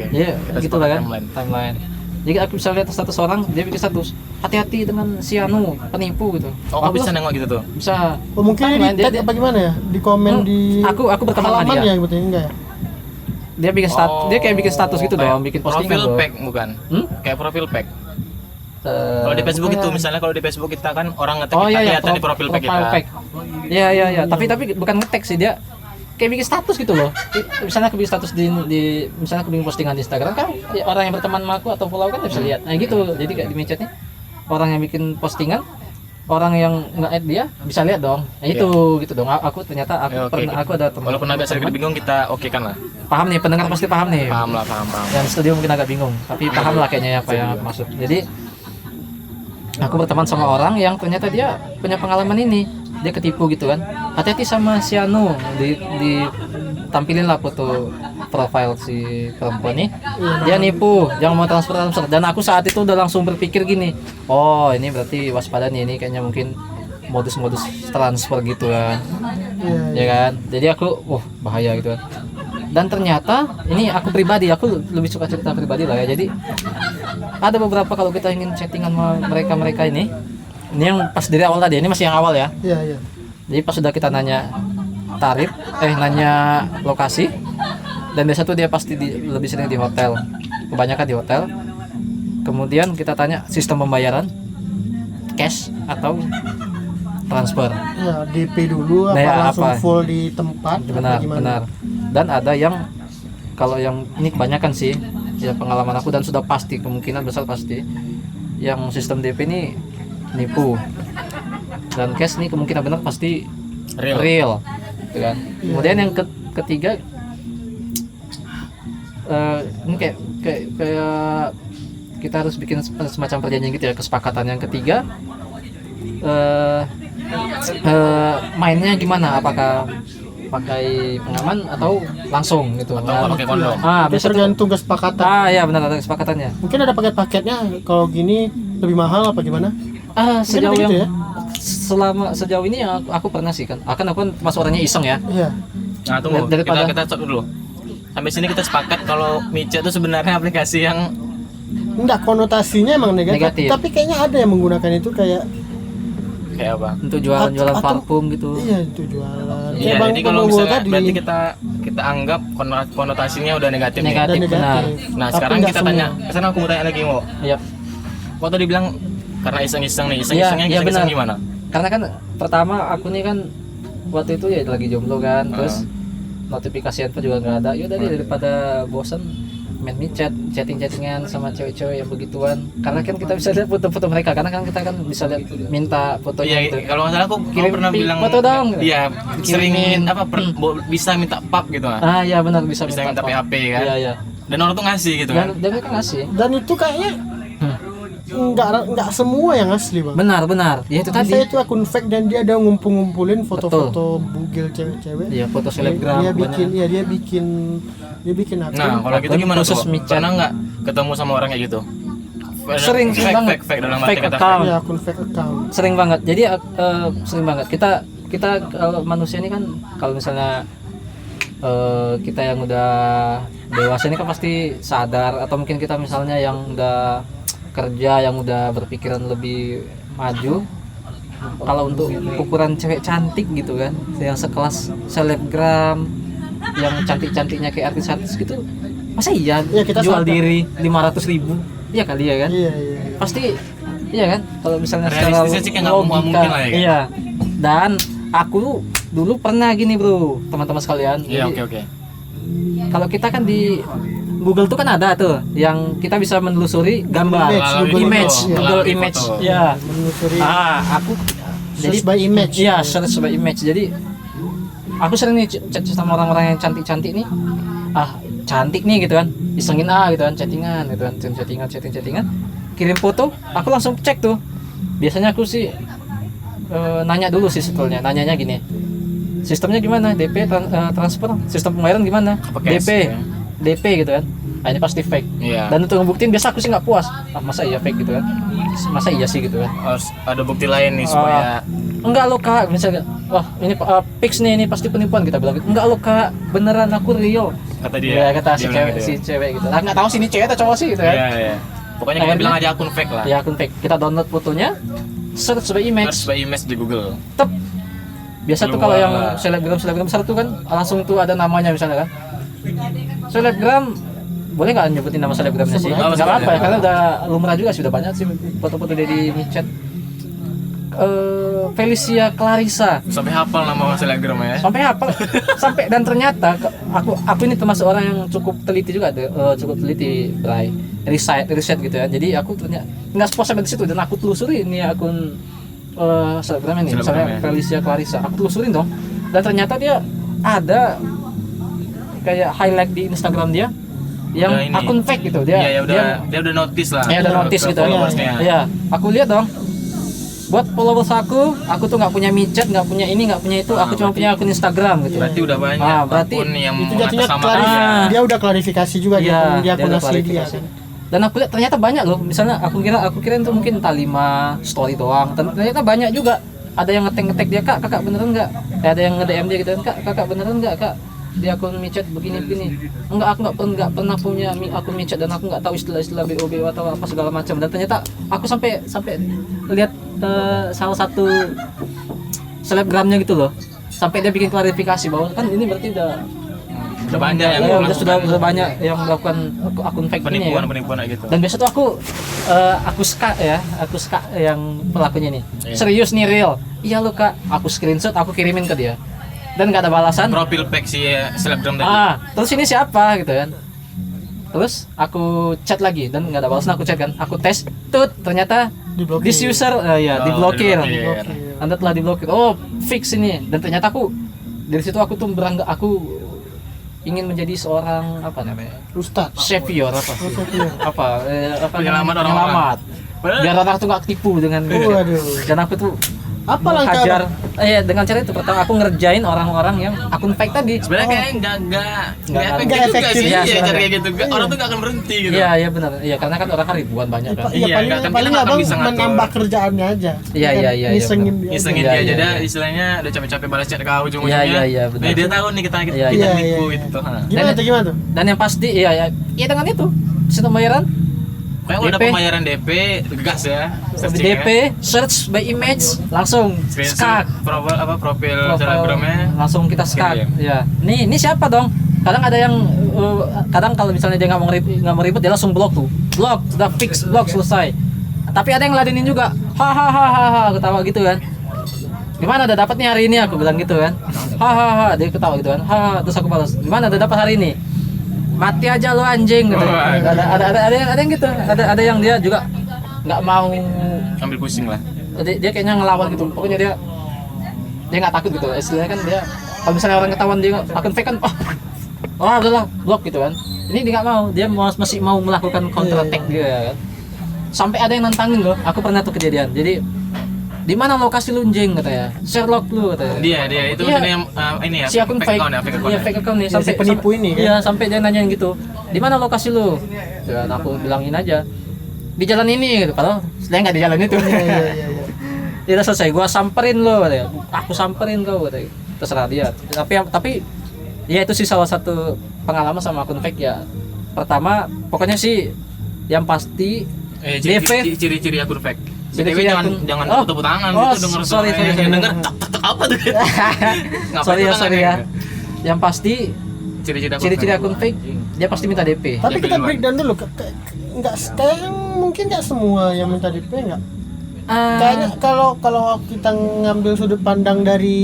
Iya, Kita gitu sebut lah kan. timeline. Jadi aku bisa lihat status orang, dia bikin status hati-hati dengan si anu penipu gitu. Oh, Aku bisa nengok gitu tuh. bisa. Oh, mungkin Timeline, di tag apa gimana ya? Di komen di aku berteman sama halaman dia. ya gitu enggak ya? Dia bikin status, dia kayak bikin status gitu kayak dong, bikin postingan profil dong. pack bukan? Kayak profil pack. Kalau di Facebook itu misalnya, kalau di Facebook kita kan orang ngetek kita kelihatan di profil pack kita. Iya. Tapi bukan ngetek sih, dia kayak bikin status gitu loh. Misalnya aku bikin status di misalnya aku bikin postingan di Instagram kan, ya orang yang berteman sama aku atau follow kan bisa lihat. Nah gitu. Jadi kayak di micetnya orang yang bikin postingan orang yang nge-add dia bisa lihat dong. Nah, itu gitu dong. Aku ternyata aku Ya, oke. pernah aku ada teman. Walaupun agak sedikit bingung kita oke kan lah. Paham nih, pendengar pasti paham nih. Paham lah, paham. Yang studio mungkin agak bingung, tapi paham lah kayaknya apa yang aku maksud. Jadi aku berteman sama orang yang ternyata dia punya pengalaman ini. Dia ketipu gitu kan. Hati-hati sama si Anu, tampilin lah foto profile si perempuan nih. Dia nipu, jangan mau transfer. Dan aku saat itu udah langsung berpikir gini, oh ini berarti waspada nih, ini kayaknya mungkin modus-modus transfer gitu kan. Ya kan. Jadi aku, wah bahaya gitu kan. Dan ternyata ini aku pribadi, aku lebih suka cerita pribadi lah ya. Jadi ada beberapa kalau kita ingin chattingan sama mereka ini yang pas dari awal tadi, ini masih yang awal ya. Iya. Jadi pas sudah kita nanya tarif, nanya lokasi, dan biasa tuh dia pasti lebih sering di hotel, kebanyakan di hotel. Kemudian kita tanya sistem pembayaran, cash atau transfer. Ya, DP dulu apa Nah, ya, langsung apa? full di tempat? Benar, apa gimana? benar. Dan ada yang kalau yang ini kebanyakan sih, ya pengalaman aku dan sudah pasti kemungkinan besar pasti, yang sistem DP ini nipu. Dan cash ini kemungkinan benar pasti real. Gitu kan. Kemudian yang ketiga, ini kayak kita harus bikin semacam perjanjian gitu ya, kesepakatan. Yang ketiga, mainnya gimana? Apakah pakai pengaman atau langsung gitu? Atau pakai kondom. Itu Biasa tuh, tergantung kesepakatan. ya benar, ada kesepakatannya. Mungkin ada paket-paketnya, kalau gini lebih mahal apa gimana? Sejauh ada yang gitu ya? sejauh ini yang aku pernah sih kan, aku masuk orangnya iseng ya. Iya. Nah, tunggu. Daripada- Kita stop dulu. Sampai sini kita sepakat kalau micet itu sebenarnya aplikasi yang Enggak, konotasinya emang negatif. Negatif. Tapi kayaknya ada yang menggunakan itu kayak kayak apa? Untuk jualan Atau- parfum gitu. iya itu jualan. Iya, Kayak Bang jadi kalau Bang Gol misalnya tadi. berarti kita anggap konotasinya udah negatif nih. Negatif. ada benar. Nah, Tapi sekarang nggak kita semua. tanya. Sekarang aku mau tanya lagi, Mo. Iya. Kok tadi bilang karena iseng-iseng nih, iseng-isengnya Iya, iseng-iseng benar. gimana? Karena kan pertama aku nih kan waktu itu ya lagi jomblo kan, Ah. terus notifikasi handphone juga nggak ada. Yaudah deh, daripada bosan main micet, chattingan sama cewek-cewek yang begituan. Karena kan kita bisa lihat foto-foto mereka, karena kan kita kan bisa lihat minta fotonya Iya, gitu. kalau nggak salah aku Kirim pernah bilang foto dong. Iya, sering Kirimin. bisa minta pap gitu lah. Iya benar, bisa Bisa minta PHP kan. Iya. Dan orang tuh ngasih gitu kan. Dan mereka ngasih. Dan itu kayaknya enggak semua yang asli, Bang. Benar. Ya itu Bisa tadi. itu akun fake dan dia ada ngumpulin foto-foto bugil cewek-cewek. Iya, foto selebgram. Dia banyak. bikin akun. Nah, kalau gitu Akun gimana khusus tuh? micet. Pernah nggak ketemu sama orang kayak gitu? Sering banget. Fake dalam arti Fake kata account. Iya, akun fake account. Sering banget. Jadi sering banget. Kita kalau manusia ini kan kalau misalnya kita yang udah dewasa ini kan pasti sadar, atau mungkin kita misalnya yang udah kerja, yang udah berpikiran lebih maju, kalau untuk ukuran cewek cantik gitu kan, yang sekelas selebgram, yang cantik-cantiknya kayak artis-artis gitu, masa iya Iya, kita jual sadar. diri 500.000? Iya kali ya kan? Iya. Pasti iya kan, kalau misalnya secara Realistisnya sih kayak nggak logika, mungkin lah ya, kan? iya. Dan aku dulu pernah gini bro, teman-teman sekalian. Iya, Jadi, oke. kalau kita kan di Google tuh kan ada tuh yang kita bisa menelusuri gambar, Image, Google melalui image, foto. ya. Menelusuri Aku jadi search by image. iya, search by image. Jadi aku sering nih chat sama orang-orang yang cantik-cantik nih. Cantik nih gitu kan, isengin gitu kan, chattingan gitu kan, chattingan, kirim foto, aku langsung cek tuh. Biasanya aku sih nanya dulu sih sebetulnya, nanyanya gini, sistemnya gimana, DP transfer, sistem pembayaran gimana, Apa cash, DP ya? DP gitu kan. Ini pasti fake. Iya. Dan untuk ngebuktiin biasa aku sih nggak puas, masa iya fake gitu kan, masa iya sih gitu kan. Harus ada bukti lain nih supaya Enggak loh kak, misalnya, wah ini fix nih, ini pasti penipuan, kita bilang gitu. Enggak loh kak, beneran aku real. kata dia. Ya kata si dia bilang cewek, gitu si ya. cewek gitu. Nah, nggak tahu sih ini cewek atau cowok sih gitu kan. Iya. Pokoknya kita Akhirnya- bilang aja akun fake lah. Ya akun fake. Kita download fotonya, search by image, Search by image di Google. tep. Biasa tuh Keluar kalau yang lah. selebgram besar tuh kan langsung tuh ada namanya misalnya kan. Selebgram boleh nggak nyebutin nama selebgramnya sih? Sebut aja. Nggak apa-apa ya, karena udah lumrah juga sih, udah banyak sih foto-foto dia di micet. Felicia Clarissa. Sampai hafal nama selebgram ya. Sampai apa? Sampai dan ternyata aku ini termasuk orang yang cukup teliti juga, cukup teliti, riset gitu ya. Jadi aku ternyata nggak puas sampai di situ, dan aku telusuri ini akun selebgram ini, misalnya Selebgram, ya. Felicia Clarissa, aku telusurin dong, dan ternyata dia ada kayak highlight di Instagram dia yang Udah ini. akun fake gitu, dia Iya, ya udah dia dia udah notice lah. ya udah notice Ke gitu. followersnya. Iya, aku lihat dong. Buat followers aku tuh nggak punya micet, nggak punya ini, nggak punya itu, aku cuma punya akun Instagram gitu. Berarti udah banyak Berarti akun yang Itu jatuhnya mengatasnamakan. Ah. dia udah klarifikasi juga Iya, dia dia akun udah asli dia. klarifikasi. Dan aku lihat ternyata banyak loh. Misalnya aku kira itu mungkin entah 5 story doang. Ternyata banyak juga. Ada yang ngetek dia, kakak beneran nggak? Ada yang nge-DM dia gitu kan, kakak beneran nggak kak? Di akun micet begini. Enggak, aku nggak pernah punya akun micet dan aku nggak tahu istilah-istilah BO atau apa segala macam. Dan ternyata aku sampai lihat salah satu selebgramnya gitu loh. Sampai dia bikin klarifikasi bahwa kan ini berarti Udah banyak yang ya, melakukan sudah banyak yang melakukan akun fake ini ya. penipuan kayak gitu. Dan biasa tuh aku suka yang pelakunya nih. Iya. Serius nih real. Iya lo kak, aku screenshot, aku kirimin ke dia. Dan nggak ada balasan. Profil fake si selebgram tadi. Terus ini siapa gitu kan? Terus aku chat lagi dan nggak ada balasan, aku chat kan, aku tes, ternyata Diblokir. this user diblokir. diblokir. Anda telah diblokir. Oh fix ini. Dan ternyata dari situ aku tuh aku ingin menjadi seorang apa namanya? Ustaz. Savior apa Penyelamat orang-orang. penyelamat. Biar orang tuh nggak ketipu dengan Waduh. dan aku tuh Apa langkah? menghajar dengan cara itu. Pertama aku ngerjain orang-orang yang akun fake tadi. Sebenarnya kayaknya enggak Nggak efektif juga efektif. sih Iya, ya, cara sebenarnya. kayak gitu. Orang tuh enggak akan berhenti gitu. Iya benar. Iya karena kan orang kan ribuan banyak kan. Iya, Iya, paling nggak- paling kita nggak abang bisa ngatur. menambah kerjaannya aja. Iya, Kan iya, Ngisengin benar. dia. Isengin Iya, dia aja iya, dah, iya. istilahnya udah capek-capek balas chat kau ujung Iya, iya, benar. Dia tahu nih kita Iya, kita iya, nipu iya. gitu. Gimana tuh? Dan yang pasti ya dengan itu sistem pembayaran Kayak udah DP. pembayaran DP, gas ya. searching DP ya. search by image langsung skak Profil selebgramnya. langsung kita skak Kirim. ya. Nih siapa dong? Kadang ada yang kadang kalau misalnya dia nggak mau ribut dia langsung blok sudah fix blok selesai. Tapi ada yang ladenin juga hahaha ketawa gitu kan. Gimana udah dapat nih hari ini, aku bilang gitu kan. Hahaha dia ketawa gitu kan. Hahaha terus aku balas, gimana udah dapat hari ini? Mati aja lo anjing gitu. Wah. Ada yang gitu. Ada yang dia juga nggak mau, Ambil pusing lah. dia kayaknya ngelawan gitu. Pokoknya dia nggak takut gitu. Istilahnya kan dia kalau misalnya orang ketahuan dia akun fake kan udahlah blok gitu kan. Ini dia nggak mau, dia masih mau melakukan counter attack dia kan. Sampai ada yang nantangin loh. Aku pernah tuh kejadian. Jadi di mana lokasi lu anjing katanya? Sherlock lu katanya. Dia itu Iya. maksudnya yang ini ya. Si akun fake account ya, fake account. Iya, ya. fake account nih Ya, si penipu ini kan? Iya, sampai dia nanyain gitu. Di mana lokasi lu? Dan aku bilangin aja di jalan ini gitu. Padahal saya nggak di jalan itu. Iya. Dia udah selesai, gua samperin lo katanya. Aku samperin kau katanya. Terserah dia. Tapi ya itu sih salah satu pengalaman sama akun fake ya. Pertama, pokoknya sih yang pasti DP Ciri-ciri akun fake. Ciri-ciri BTW jangan Oh. tepuk tangan Oh, gitu denger sorry. yang denger tak apa tuh. Ngapain sorry tepuk tangan ya. Yang pasti Ciri-ciri akun fake dia pasti minta DP. Tapi Yang kita kedua. breakdown dulu. Enggak kayak mungkin enggak semua yang minta DP enggak. Ah, Kayaknya kalau kita ngambil sudut pandang dari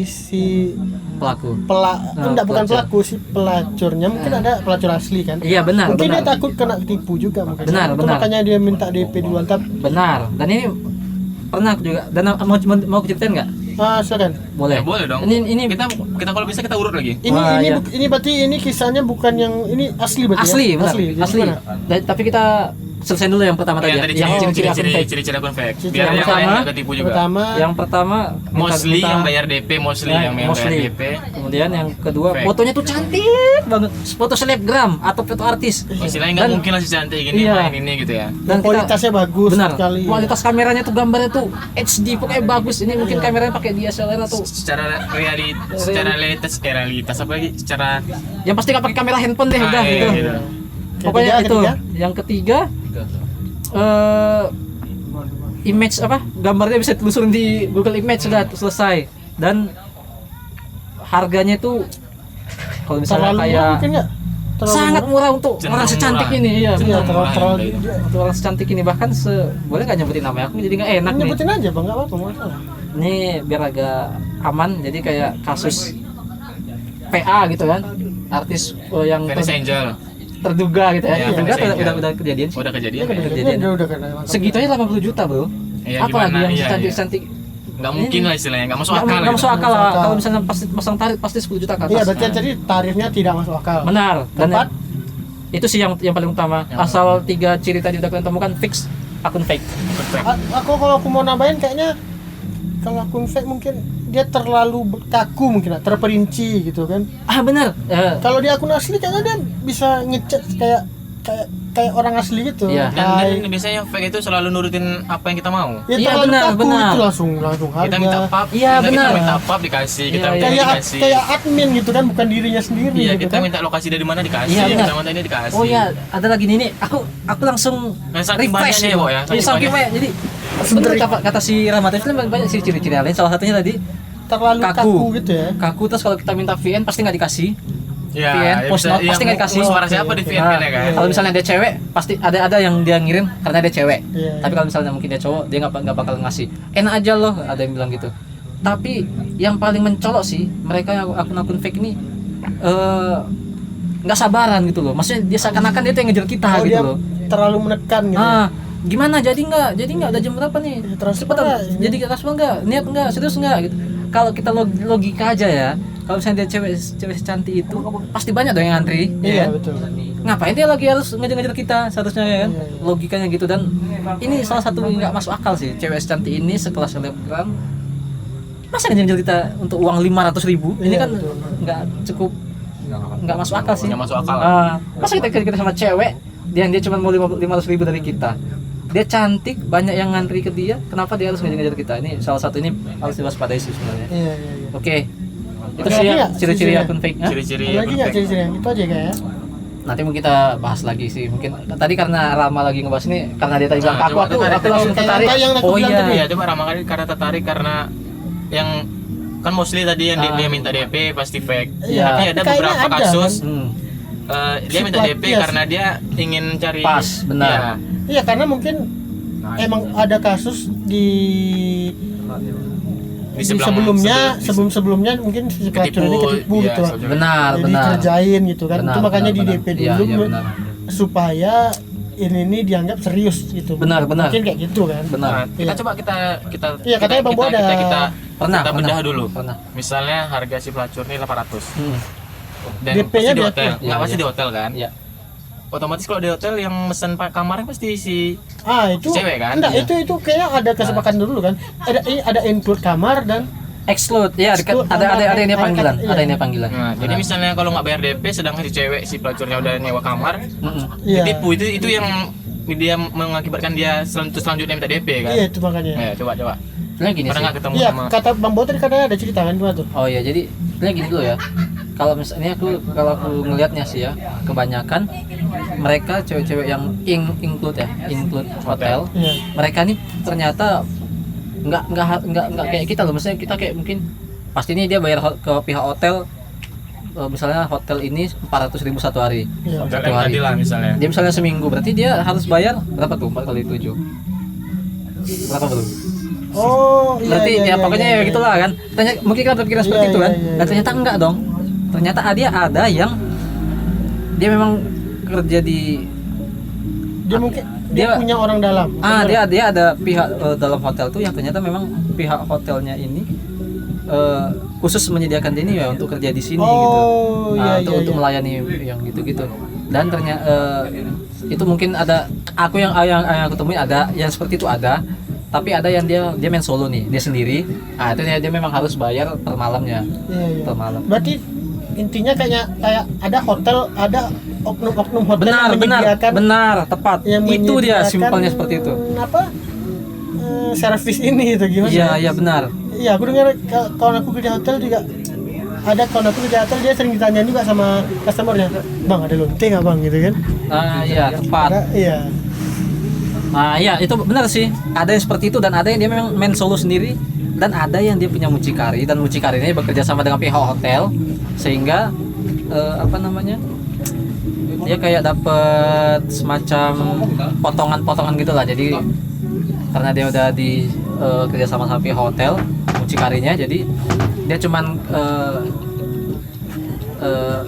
si pelaku. enggak bukan pelacur. pelaku si pelacurnya, mungkin ada pelacur asli kan. Iya benar. Mungkin benar. dia takut kena tipu juga mungkin. Benar, Itu benar. makanya dia minta DP duluan. Tapi Benar. Dan ini pernah aku juga. Dan mau ceritain nggak? silakan. Boleh. Ya, boleh dong. Ini Kita kalau bisa kita urut lagi. Ini Wah, ini iya. ini berarti ini kisahnya bukan yang ini asli berarti asli, ya? benar. Jadi Asli. gimana? Tapi kita selesai dulu yang pertama tadi. Ya, tadi Yang ciri-ciri akun fake. ciri-ciri akun fake. Ciri-ciri Biar yang yang lain pertama- enggak ketipu juga. Pertama Yang pertama Mostly minta- yang bayar DP, mostly yang bayar mostly. DP. Kemudian yang kedua Fake. fotonya tuh cantik banget. Foto selebgram atau foto artis. Istilahnya nggak Dan- mungkin lah secantik gini Iya. main ini gitu ya. Dan kita- kualitasnya bagus benar. sekali. Kualitas kameranya tuh gambarnya tuh HD pokoknya bagus. Ini mungkin kameranya pakai DSLR atau Secara realitas apa lagi? Secara yang pasti nggak pakai kamera handphone deh udah iya, gitu. gitu. Pokoknya itu. Ketiga? Yang ketiga image apa? Gambarnya bisa telusurin di Google Image sudah selesai. Dan harganya itu kalau misalnya Terlalu murah kayak mungkin enggak? Terlalu sangat murah untuk Cenderung orang secantik murah. ini ya. Iya, benar. terlalu Untuk orang secantik ini bahkan boleh nggak nyebutin namanya, aku jadi nggak enak nih. nyebutin aja bang, nggak apa-apa nggak masalah. Ini biar agak aman, jadi kayak kasus PA gitu kan, artis yang Vanessa Angel. terduga gitu ya. Iya, Terduga Vanessa Angel. udah kejadian sih. Udah kejadian. Udah kayaknya. kejadian. Udah kena. Segitu aja 80 juta bro. Ya, apa lagi gimana? yang Iya, cantik-cantik? Nggak mungkin lah istilahnya, nggak masuk akal. Nggak gitu. masuk akal lah. Masuk akal. Kalau misalnya pasti pasang tarif pasti 10 juta ke atas. Iya, berarti jadi tarifnya tidak masuk akal. Benar. Dan Keempat, itu sih yang paling utama. Asal 3 ciri tadi udah kalian temukan, fix akun fake. Perfect. kalau aku mau nambahin kayaknya kalau akun fake mungkin dia terlalu kaku mungkin, terperinci gitu kan. Ah benar. Kalau di akun asli kayaknya dia bisa ngechat kayak orang asli gitu. Iya. Dan biasanya yang fake itu selalu nurutin apa yang kita mau. Ya, Iya, terlalu benar, kaku benar. itu langsung harga. Kita minta pub, Iya, kita benar. minta pub dikasih, kita Iya, minta ini kayak dikasih. kayak admin gitu kan, bukan dirinya sendiri Iya, gitu kita kan. minta lokasi dari mana dikasih, Iya, benar. kita minta ini dikasih. Oh ya, ada lagi nih. Aku langsung Nah, saking banyaknya ya, Bo, ya? Iya, saking banyak. Jadi benar kata si Rahmat itu banyak sih ciri-ciri lain. Salah satunya tadi Terlalu kaku gitu ya. Kaku, terus kalau kita minta VN pasti nggak dikasih. Ya, VN, ya post bisa- note ya, pasti nggak dikasih. mau suara siapa di VN Nah, kan ya kan? kalau misalnya dia cewek, pasti ada yang dia ngirim karena dia cewek. Iya. Tapi kalau misalnya mungkin dia cowok, dia nggak bakal ngasih. Enak aja loh, ada yang bilang gitu. Tapi yang paling mencolok sih, mereka yang akun-akun fake ini nggak sabaran gitu loh. Maksudnya dia seakan-akan dia tuh yang ngejar kita Oh, gitu dia loh. terlalu menekan gitu. Gimana jadi nggak udah jam berapa nih? Transfer Cepetan, nggak? jadi transfer nggak? Niat nggak? Serius nggak? Gitu. Kalau kita logika aja ya, kalau misalnya dia cewek secantik itu pasti banyak dong yang antri. Iya, ya kan? betul. Ngapain dia lagi harus ngejar-ngejar kita seharusnya ya kan? Iya, iya. Logikanya gitu. Dan ini salah satu nggak masuk akal sih, cewek secantik ini sekelas selebgram masa ngejar kita untuk uang 500.000? Ini Iya, kan betul. nggak masuk akal sih. Nggak masuk akal. Masa kita sama cewek dia cuma mau 500.000 dari kita, dia cantik, banyak yang ngantri ke dia, kenapa dia harus ngejar-ngejar kita? Ini salah satu ini harus diwaspadai sih sebenarnya. Iya, iya, iya. Oke, itu Ada sih lagi ya nggak ciri-ciri ciri-cirinya? akun fake. Hah? Ciri-ciri Ada lagi nggak perfect. ciri-ciri yang itu aja kayaknya? Nanti mungkin kita bahas lagi sih. Mungkin tadi karena Rama lagi ngebahas ini, karena dia tadi bilang Nah, aku coba tertarik. langsung Kayak tertarik. apa yang aku Oh bilang iya, tadi? Iya, coba Rama kali karena tertarik karena yang kan mostly tadi yang dia minta DP pasti fake. Iya. Tapi ada Kayaknya beberapa ada, kasus Hmm. dia minta Supply, DP yes. karena dia ingin cari Pas, benar. Iya. Iya, karena mungkin emang ada kasus di sebelumnya sebelumnya mungkin si pelacur ini ketipu iya, gitu. sebelumnya. Benar, Jadi benar. kerjain gitu kan. Benar, Itu makanya benar, di DP benar. dulu Iya, benar. supaya ini dianggap serius gitu. Benar, benar. Mungkin kayak gitu kan. Benar. Nah, kita Iya. coba kita Iya, katanya Bang Bo ada. Pernah, kita bedah pernah. dulu. Pernah. Misalnya harga si pelacur ini 800 Hmm. dan DP-nya pasti di berapa? hotel. Iya, Nggak pasti iya. di hotel kan? Iya. Otomatis kalau di hotel yang mesen kamarnya pasti si Itu Cewek kan? enggak, Iya. itu kayaknya ada kesepakatan dulu kan. Ada include kamar dan Exclude, ya Exclude, ada yang dia ada- panggilan, iya. ada yang dia panggilan. Nah, jadi misalnya kalau nggak bayar DP sedangkan si cewek si pelacurnya udah nyewa kamar, Mm-mm. iya. ditipu itu yang dia mengakibatkan dia selanjutnya minta DP kan? Iya, itu makanya. Ya, coba. Sebenarnya gini Pernah sih. nggak ketemu Iya, sama kata Bang Bo tadi katanya ada cerita kan gimana tuh? Oh ya, jadi sebenarnya gini dulu ya. Kalau misalnya kalau aku ngelihatnya sih ya, kebanyakan mereka cewek-cewek yang include hotel, Iya. mereka nih ternyata nggak kayak kita loh. Maksudnya kita kayak mungkin pasti ini dia bayar ke pihak hotel, misalnya hotel ini 400.000 satu hari. Iya. hotel Satu yang hari. tadi lah misalnya. Dia misalnya seminggu, berarti dia harus bayar berapa tuh? 4 kali 7 berapa belum? Oh, iya. Berarti iya, ya iya, pokoknya iya, ya gitulah kan. Mungkin kita berpikiran seperti Iya, itu kan. iya, iya, Dan iya. ternyata enggak dong. Ternyata dia ada yang dia memang kerja di Dia mungkin dia Dia- punya orang dalam. dia ada pihak dalam hotel tuh yang ternyata memang pihak hotelnya ini khusus menyediakan dia ini ya untuk kerja di sini gitu. Oh, iya, iya, untuk iya. melayani yang gitu-gitu. Dan ternyata itu mungkin ada yang aku temuin ada yang seperti itu ada. Tapi ada yang dia main solo nih, dia sendiri. Itu dia memang harus bayar per malamnya. Iya, iya. Per malam. Berarti intinya kayak ada hotel, ada oknum hotel yang Benar, menyediakan tepat. yang Itu dia menyediakan, simpelnya seperti itu. Apa? Servis ini itu gimana? Iya, benar. Iya, aku dengar kawan aku kerja hotel juga ada kawan aku kerja hotel, dia sering ditanyain juga sama customernya, "Bang, ada lonte nggak Bang?" gitu kan. Iya, tepat. Iya. Iya, itu benar sih. Ada yang seperti itu dan ada yang dia memang main solo sendiri dan ada yang dia punya mucikari dan mucikarinya bekerja sama dengan pihak hotel sehingga apa namanya? Dia kayak dapat semacam potongan-potongan gitulah. Jadi karena dia udah di kerja sama pihak hotel mucikarinya, jadi dia cuman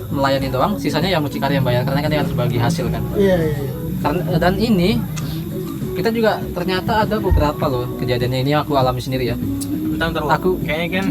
melayani doang, sisanya yang mucikari yang bayar karena kan dia harus bagi hasil kan. Iya, iya. Karena dan ini kita juga ternyata ada beberapa loh kejadiannya, ini aku alami sendiri ya. Bentar, Aku- kayaknya kan